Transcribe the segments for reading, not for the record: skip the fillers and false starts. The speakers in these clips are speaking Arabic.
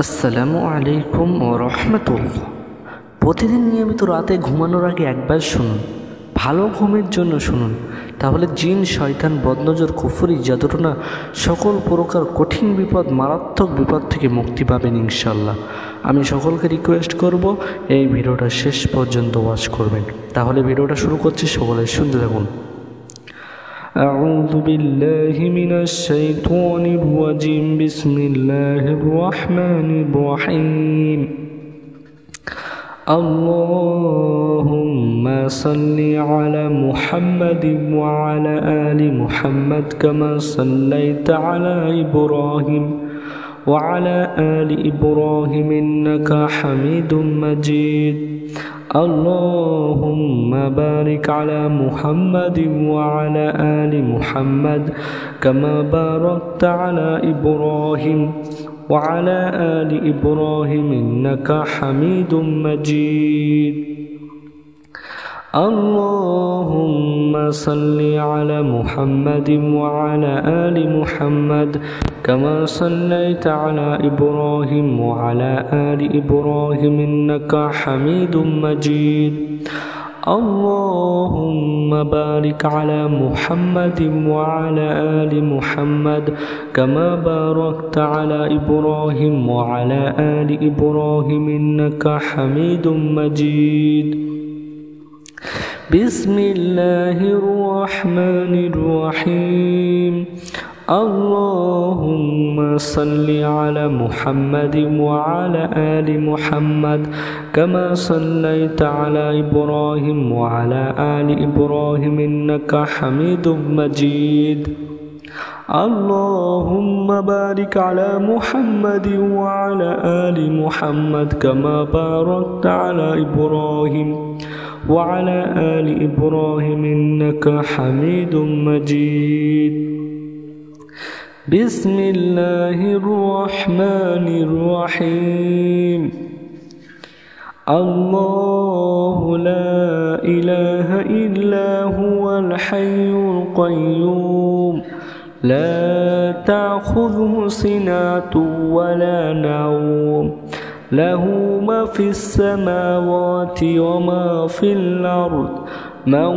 আসসালামু আলাইকুম ওয়া রাহমাতুল্লাহ। প্রতিদিন নিয়মিত রাতে ঘুমানোর আগে একবার শুনুন, ভালো ঘুমের জন্য শুনুন, তাহলে জিন, শয়তান, বদনজর, কুফরি, জাদুটনা সকল প্রকার কঠিন বিপদ, মারাত্মক বিপদ থেকে মুক্তি পাবেন ইনশাল্লাহ। আমি সকলকে রিকোয়েস্ট করব এই ভিডিওটা শেষ পর্যন্ত ওয়াচ করবেন। তাহলে ভিডিওটা শুরু করছি, সকলে শুনতে থাকুন। أعوذ بالله من الشيطان الرجيم. بسم الله الرحمن الرحيم. اللهم صل على محمد وعلى آل محمد كما صليت على إبراهيم وعلى آل إبراهيم إنك حميد مجيد. اللهم بارك على محمد وعلى آل محمد كما باركت على إبراهيم وعلى آل إبراهيم إنك حميد مجيد. اللهم صل على محمد وعلى آل محمد كما صليت على إبراهيم وعلى آل إبراهيم إنك حميد مجيد. اللهم بارك على محمد وعلى آل محمد كما باركت على إبراهيم وعلى آل إبراهيم إنك حميد مجيد. بسم الله الرحمن الرحيم. اللهم صل على محمد وعلى آل محمد كما صليت على إبراهيم وعلى آل إبراهيم إنك حميد مجيد. اللهم بارك على محمد وعلى آل محمد كما باركت على إبراهيم وعلى آل إبراهيم إنك حميد مجيد. بسم الله الرحمن الرحيم. الله لا إله إلا هو الحي القيوم لا تأخذه سنة ولا نوم له ما في السماوات وما في الأرض من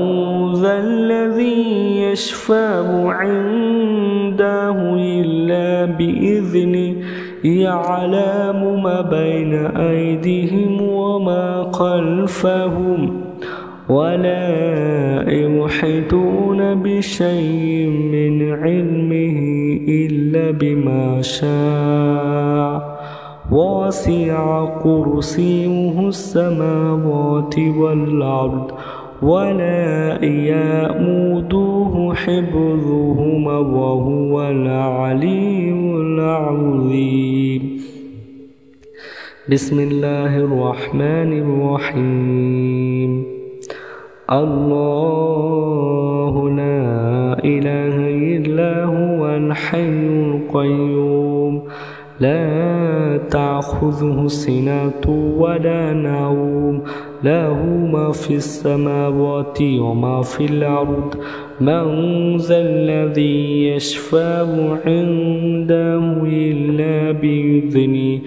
ذا الذي يشفع عنده إلا بإذنه يعلم ما بين أيديهم وما خلفهم ولا يحيطون بشيء من علمه إلا بما شاء وسع كرسيه السماوات والأرض ولا يؤوده حفظهما وهو العلي العظيم. بسم الله الرحمن الرحيم. الله لا إله إلا هو الحي القيوم لا تأخذه سنة ولا نوم له ما في السماوات وما في الأرض من ذا الذي يشفع عنده إلا بإذنه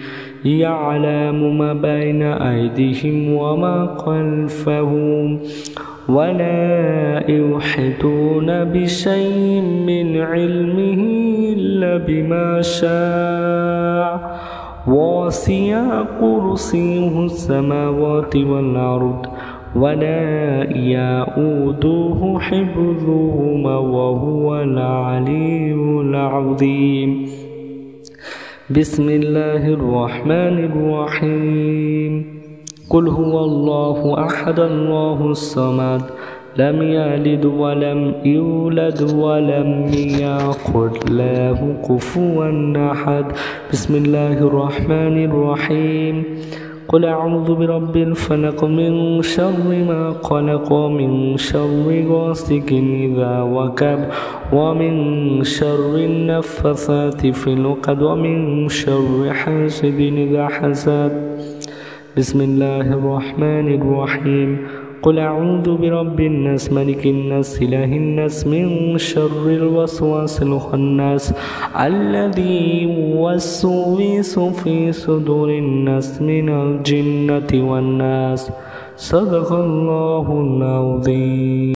يعلم ما بين أيديهم وما خلفهم ولا يحيطون بشيء من علمه إلا بما شاء وسع كرسيه السماوات والأرض ولا يؤوده حفظهما وهو العلي العظيم. بسم الله الرحمن الرحيم. قل هو الله أحد الله الصمد لم يلد ولم يولد ولم يكن له كفوا أحد. بسم الله الرحمن الرحيم. قل أعوذ برب الفلق من شر ما خلق ومن شر غاسق إذا وقب ومن شر النفاثات في العقد ومن شر حاسد إذا حسد. بسم الله الرحمن الرحيم. قل أعوذ برب الناس ملك الناس إله الناس من شر الوسواس الخناس الذي يوسوس في صدور الناس من الجنة والناس. صدق الله العظيم.